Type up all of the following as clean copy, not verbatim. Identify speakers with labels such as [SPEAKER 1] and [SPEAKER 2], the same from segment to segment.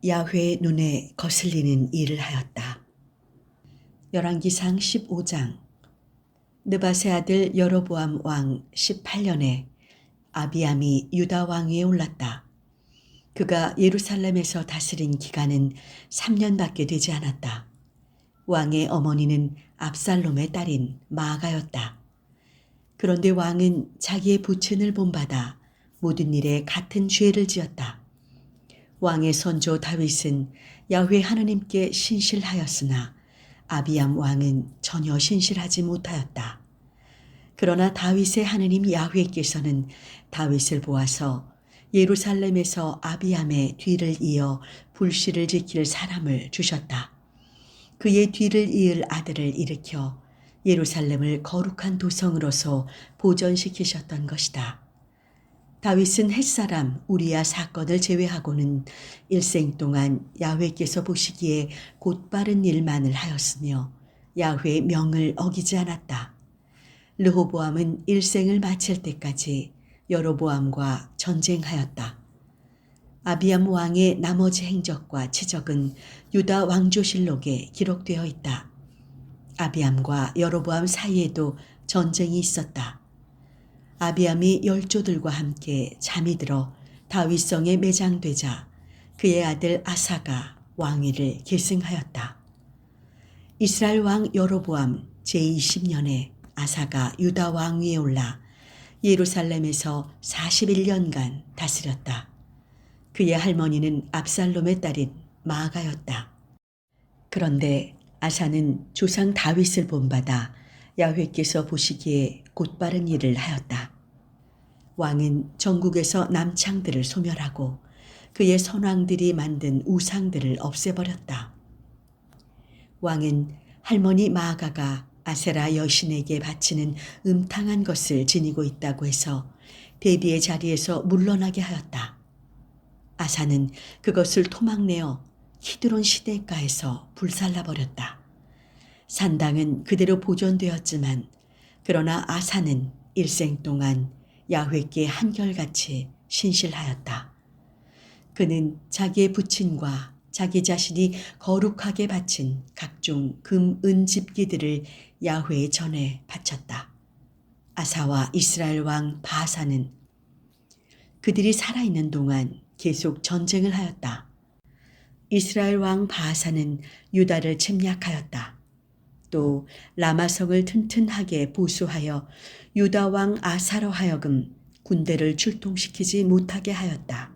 [SPEAKER 1] 야훼의 눈에 거슬리는 일을 하였다. 열왕기상 15장. 느밧의 아들 여로보암 왕 18년에 아비암이 유다 왕위에 올랐다. 그가 예루살렘에서 다스린 기간은 3년밖에 되지 않았다. 왕의 어머니는 압살롬의 딸인 마아가였다. 그런데 왕은 자기의 부친을 본받아 모든 일에 같은 죄를 지었다. 왕의 선조 다윗은 야훼 하느님께 신실하였으나 아비암 왕은 전혀 신실하지 못하였다. 그러나 다윗의 하느님 야훼께서는 다윗을 보아서 예루살렘에서 아비암의 뒤를 이어 불씨를 지킬 사람을 주셨다. 그의 뒤를 이을 아들을 일으켜 예루살렘을 거룩한 도성으로서 보존시키셨던 것이다. 다윗은 햇사람 우리야 사건을 제외하고는 일생 동안 야훼께서 보시기에 곧바른 일만을 하였으며 야훼의 명을 어기지 않았다. 르호보암은 일생을 마칠 때까지 여로보암과 전쟁하였다. 아비암 왕의 나머지 행적과 치적은 유다 왕조실록에 기록되어 있다. 아비암과 여로보암 사이에도 전쟁이 있었다. 아비암이 열조들과 함께 잠이 들어 다윗성에 매장되자 그의 아들 아사가 왕위를 계승하였다. 이스라엘 왕 여로보암 제20년에 아사가 유다 왕위에 올라 예루살렘에서 41년간 다스렸다. 그의 할머니는 압살롬의 딸인 마아가였다. 그런데 아사는 조상 다윗을 본받아 야훼께서 보시기에 곧바른 일을 하였다. 왕은 전국에서 남창들을 소멸하고 그의 선왕들이 만든 우상들을 없애버렸다. 왕은 할머니 마아가가 아세라 여신에게 바치는 음탕한 것을 지니고 있다고 해서 대비의 자리에서 물러나게 하였다. 아사는 그것을 토막내어 키드론 시내가에서 불살라버렸다. 산당은 그대로 보존되었지만 그러나 아사는 일생 동안 야훼께 한결같이 신실하였다. 그는 자기의 부친과 자기 자신이 거룩하게 바친 각종 금, 은 집기들을 야훼의 전에 바쳤다. 아사와 이스라엘 왕 바사는 그들이 살아있는 동안 계속 전쟁을 하였다. 이스라엘 왕 바사는 유다를 침략하였다. 또 라마성을 튼튼하게 보수하여 유다 왕 아사로 하여금 군대를 출동시키지 못하게 하였다.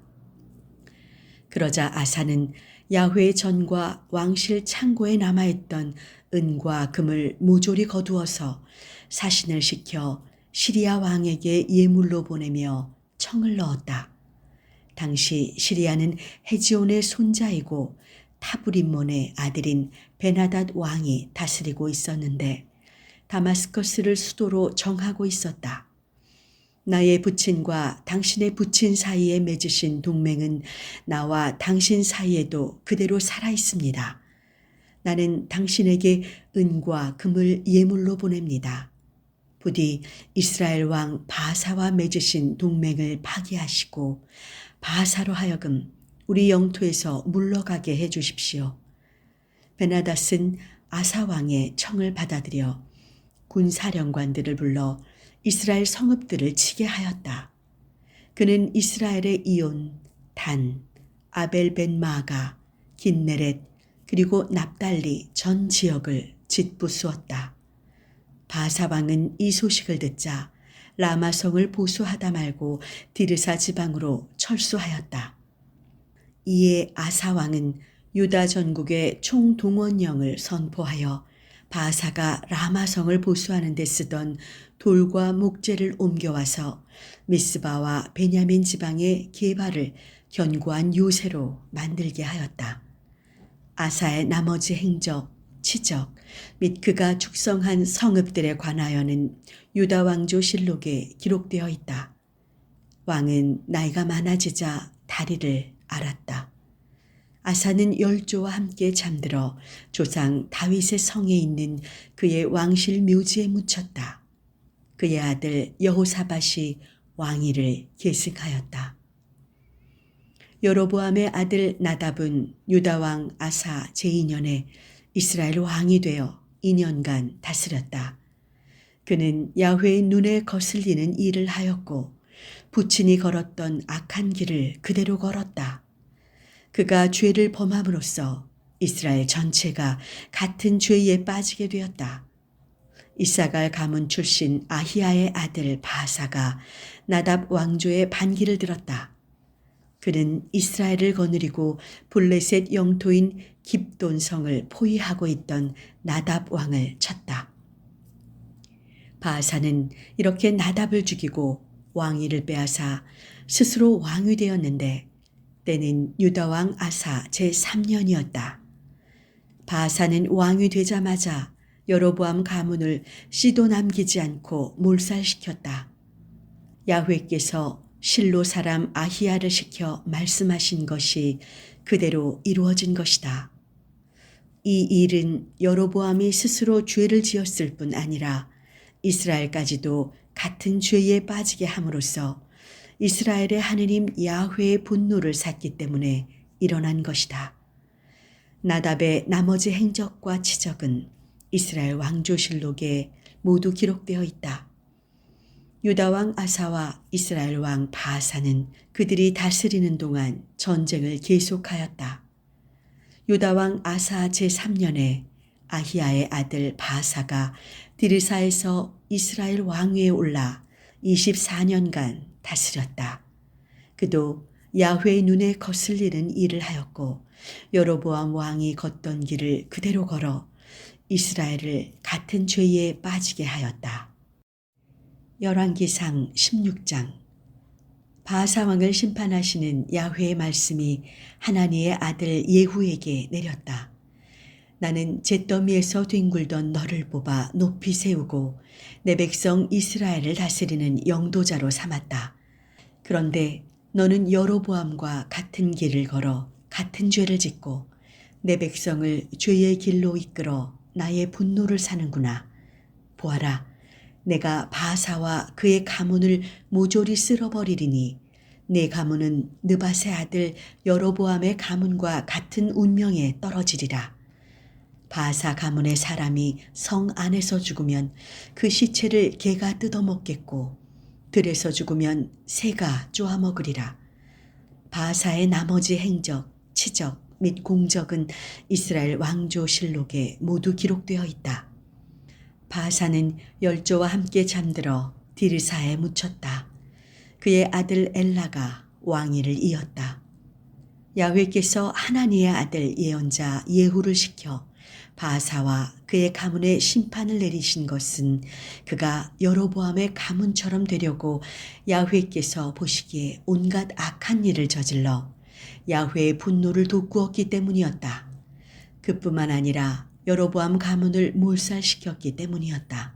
[SPEAKER 1] 그러자 아사는 야훼의 전과 왕실 창고에 남아있던 은과 금을 모조리 거두어서 사신을 시켜 시리아 왕에게 예물로 보내며 청을 넣었다. 당시 시리아는 헤지온의 손자이고 타브림몬의 아들인 베나닷 왕이 다스리고 있었는데 다마스커스를 수도로 정하고 있었다. 나의 부친과 당신의 부친 사이에 맺으신 동맹은 나와 당신 사이에도 그대로 살아 있습니다. 나는 당신에게 은과 금을 예물로 보냅니다. 부디 이스라엘 왕 바사와 맺으신 동맹을 파기하시고 바사로 하여금 우리 영토에서 물러가게 해 주십시오. 베나닷은 아사 왕의 청을 받아들여 군사령관들을 불러 이스라엘 성읍들을 치게 하였다. 그는 이스라엘의 이온, 단, 아벨벤마가, 긴네렛 그리고 납달리 전 지역을 짓부수었다. 바사 왕은 이 소식을 듣자 라마성을 보수하다 말고 디르사 지방으로 철수하였다. 이에 아사 왕은 유다 전국에 총동원령을 선포하여 바사가 라마성을 보수하는 데 쓰던 돌과 목재를 옮겨와서 미스바와 베냐민 지방의 게바를 견고한 요새로 만들게 하였다. 아사의 나머지 행적, 치적 및 그가 축성한 성읍들에 관하여는 유다 왕조 실록에 기록되어 있다. 왕은 나이가 많아지자 다리를 앓았다. 아사는 열조와 함께 잠들어 조상 다윗의 성에 있는 그의 왕실 묘지에 묻혔다. 그의 아들 여호사밧이 왕위를 계승하였다. 여로보암의 아들 나답은 유다 왕 아사 제2년에 이스라엘 왕이 되어 2년간 다스렸다. 그는 야훼의 눈에 거슬리는 일을 하였고 부친이 걸었던 악한 길을 그대로 걸었다. 그가 죄를 범함으로써 이스라엘 전체가 같은 죄에 빠지게 되었다. 이사갈 가문 출신 아히야의 아들 바사가 나답 왕조의 반기를 들었다. 그는 이스라엘을 거느리고 블레셋 영토인 깁돈성을 포위하고 있던 나답 왕을 쳤다. 바사는 이렇게 나답을 죽이고 왕위를 빼앗아 스스로 왕이 되었는데 때는 유다 왕 아사 제3년이었다. 바사는 왕이 되자마자 여로보암 가문을 씨도 남기지 않고 몰살시켰다. 야훼께서 실로 사람 아히야를 시켜 말씀하신 것이 그대로 이루어진 것이다. 이 일은 여로보암이 스스로 죄를 지었을 뿐 아니라 이스라엘까지도 같은 죄에 빠지게 함으로써 이스라엘의 하느님 야훼의 분노를 샀기 때문에 일어난 것이다. 나답의 나머지 행적과 치적은 이스라엘 왕조실록에 모두 기록되어 있다. 유다 왕 아사와 이스라엘 왕 바사는 그들이 다스리는 동안 전쟁을 계속하였다. 유다 왕 아사 제3년에 아히야의 아들 바사가 디르사에서 이스라엘 왕위에 올라 24년간 다스렸다. 그도 야훼의 눈에 거슬리는 일을 하였고 여로보암 왕이 걷던 길을 그대로 걸어 이스라엘을 같은 죄에 빠지게 하였다. 열왕기상 16장. 바사 왕을 심판하시는 야훼의 말씀이 하나니의 아들 예후에게 내렸다. 나는 잿더미에서 뒹굴던 너를 뽑아 높이 세우고 내 백성 이스라엘을 다스리는 영도자로 삼았다. 그런데 너는 여로보암과 같은 길을 걸어 같은 죄를 짓고 내 백성을 죄의 길로 이끌어 나의 분노를 사는구나. 보아라, 내가 바사와 그의 가문을 모조리 쓸어버리리니 내 가문은 느밧의 아들 여로보암의 가문과 같은 운명에 떨어지리라. 바사 가문의 사람이 성 안에서 죽으면 그 시체를 개가 뜯어먹겠고 들에서 죽으면 새가 쪼아먹으리라. 바사의 나머지 행적, 치적 및 공적은 이스라엘 왕조실록에 모두 기록되어 있다. 바사는 열조와 함께 잠들어 디르사에 묻혔다. 그의 아들 엘라가 왕위를 이었다. 야훼께서 하나니의 아들 예언자 예후를 시켜 바사와 그의 가문에 심판을 내리신 것은 그가 여로보암의 가문처럼 되려고 야훼께서 보시기에 온갖 악한 일을 저질러 야훼의 분노를 돋구었기 때문이었다. 그뿐만 아니라 여로보암 가문을 몰살시켰기 때문이었다.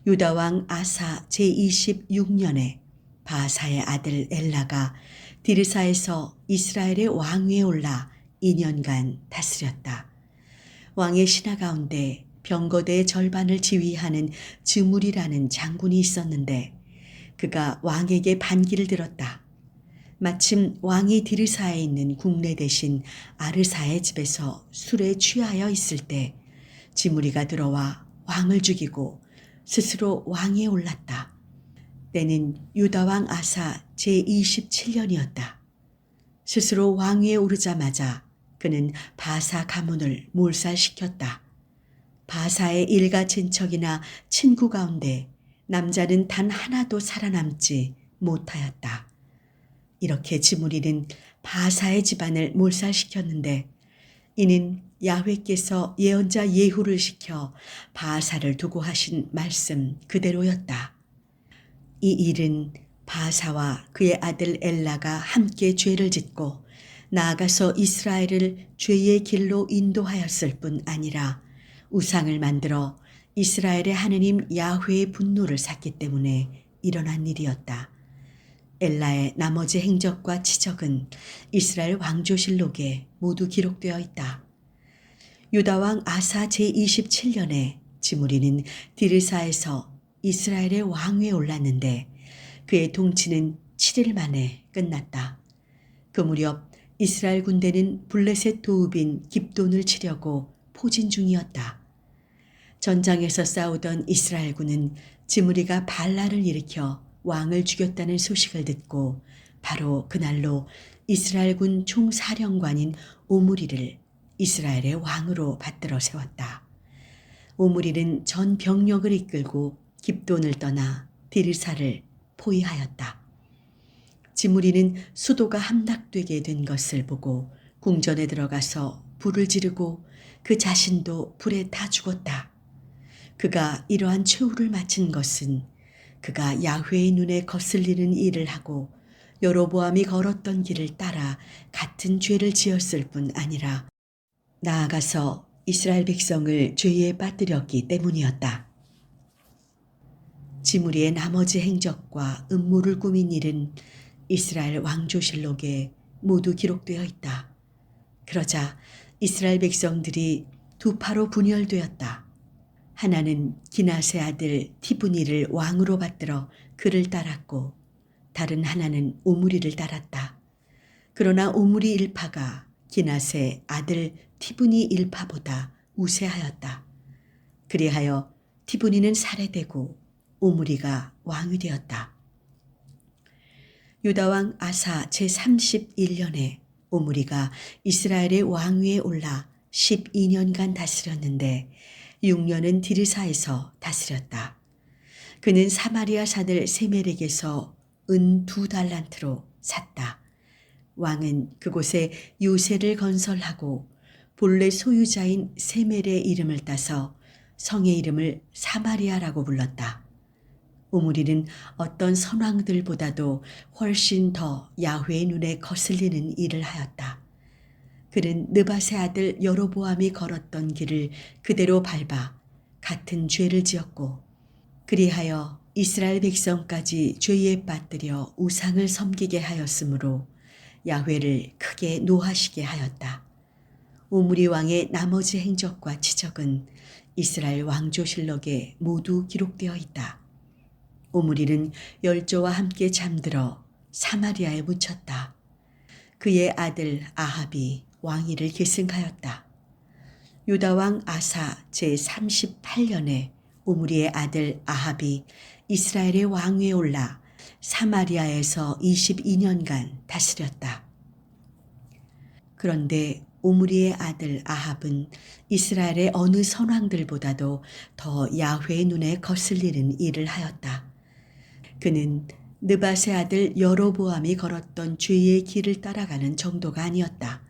[SPEAKER 1] 유다 왕 아사 제26년에 바사의 아들 엘라가 디르사에서 이스라엘의 왕위에 올라 2년간 다스렸다. 왕의 신하 가운데 병거대의 절반을 지휘하는 즈물이라는 장군이 있었는데 그가 왕에게 반기를 들었다. 마침 왕이 디르사에 있는 국내 대신 아르사의 집에서 술에 취하여 있을 때 지무리가 들어와 왕을 죽이고 스스로 왕위에 올랐다. 때는 유다 왕 아사 제27년이었다. 스스로 왕위에 오르자마자 그는 바사 가문을 몰살시켰다. 바사의 일가 친척이나 친구 가운데 남자는 단 하나도 살아남지 못하였다. 이렇게 지무리는 바사의 집안을 몰살시켰는데 이는 야훼께서 예언자 예후를 시켜 바사를 두고 하신 말씀 그대로였다. 이 일은 바사와 그의 아들 엘라가 함께 죄를 짓고 나아가서 이스라엘을 죄의 길로 인도하였을 뿐 아니라 우상을 만들어 이스라엘의 하느님 야훼의 분노를 샀기 때문에 일어난 일이었다. 엘라의 나머지 행적과 치적은 이스라엘 왕조실록에 모두 기록되어 있다. 유다 왕 아사 제27년에 지무리는 디르사에서 이스라엘의 왕위에 올랐는데 그의 통치는 7일 만에 끝났다. 그 무렵 이스라엘 군대는 블레셋 도읍인 깁돈을 치려고 포진 중이었다. 전장에서 싸우던 이스라엘군은 지므리가 발라를 일으켜 왕을 죽였다는 소식을 듣고 바로 그날로 이스라엘군 총사령관인 오므리를 이스라엘의 왕으로 받들어 세웠다. 오므리는 전 병력을 이끌고 깁돈을 떠나 디르사를 포위하였다. 지므리는 수도가 함락되게 된 것을 보고 궁전에 들어가서 불을 지르고 그 자신도 불에 타 죽었다. 그가 이러한 최후를 마친 것은 그가 야훼의 눈에 거슬리는 일을 하고 여로보암이 걸었던 길을 따라 같은 죄를 지었을 뿐 아니라 나아가서 이스라엘 백성을 죄에 빠뜨렸기 때문이었다. 지므리의 나머지 행적과 음모를 꾸민 일은 이스라엘 왕조실록에 모두 기록되어 있다. 그러자 이스라엘 백성들이 두 파로 분열되었다. 하나는 기낫의 아들 티브니를 왕으로 받들어 그를 따랐고 다른 하나는 오므리를 따랐다. 그러나 오므리 일파가 기낫의 아들 티브니 일파보다 우세하였다. 그리하여 티브니는 살해되고 오므리가 왕이 되었다. 유다왕 아사 제31년에 오므리가 이스라엘의 왕위에 올라 12년간 다스렸는데 6년은 디르사에서 다스렸다. 그는 사마리아 사들 세멜에게서 은 2달란트로 샀다. 왕은 그곳에 요새를 건설하고 본래 소유자인 세멜의 이름을 따서 성의 이름을 사마리아라고 불렀다. 오므리는 어떤 선왕들보다도 훨씬 더 야훼의 눈에 거슬리는 일을 하였다. 그는 느밧의 아들 여로보암이 걸었던 길을 그대로 밟아 같은 죄를 지었고 그리하여 이스라엘 백성까지 죄에 빠뜨려 우상을 섬기게 하였으므로 야훼를 크게 노하시게 하였다. 오므리 왕의 나머지 행적과 지적은 이스라엘 왕조실록에 모두 기록되어 있다. 오므리는 열조와 함께 잠들어 사마리아에 묻혔다. 그의 아들 아합이 왕위를 계승하였다. 유다왕 아사 제38년에 오므리의 아들 아합이 이스라엘의 왕위에 올라 사마리아에서 22년간 다스렸다. 그런데 오므리의 아들 아합은 이스라엘의 어느 선왕들보다도 더 야훼의 눈에 거슬리는 일을 하였다. 그는 느밧의 아들 여로보암이 걸었던 죄의 길을 따라가는 정도가 아니었다.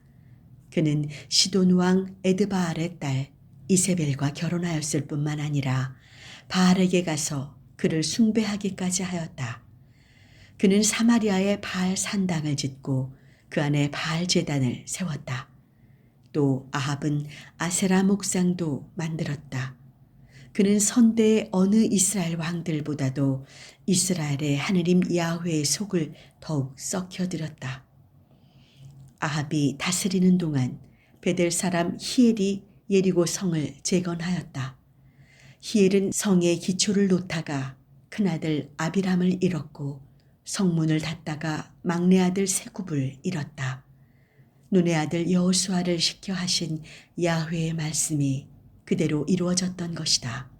[SPEAKER 1] 그는 시돈 왕 에드바알의 딸 이세벨과 결혼하였을 뿐만 아니라 바알에게 가서 그를 숭배하기까지 하였다. 그는 사마리아에 바알 산당을 짓고 그 안에 바알 제단을 세웠다. 또 아합은 아세라 목상도 만들었다. 그는 선대의 어느 이스라엘 왕들보다도 이스라엘의 하느님 야훼의 속을 더욱 썩혀들였다. 아합이 다스리는 동안 베델 사람 히엘이 예리고 성을 재건하였다. 히엘은 성의 기초를 놓다가 큰아들 아비람을 잃었고 성문을 닫다가 막내 아들 세굽을 잃었다. 눈의 아들 여호수아를 시켜 하신 야훼의 말씀이 그대로 이루어졌던 것이다.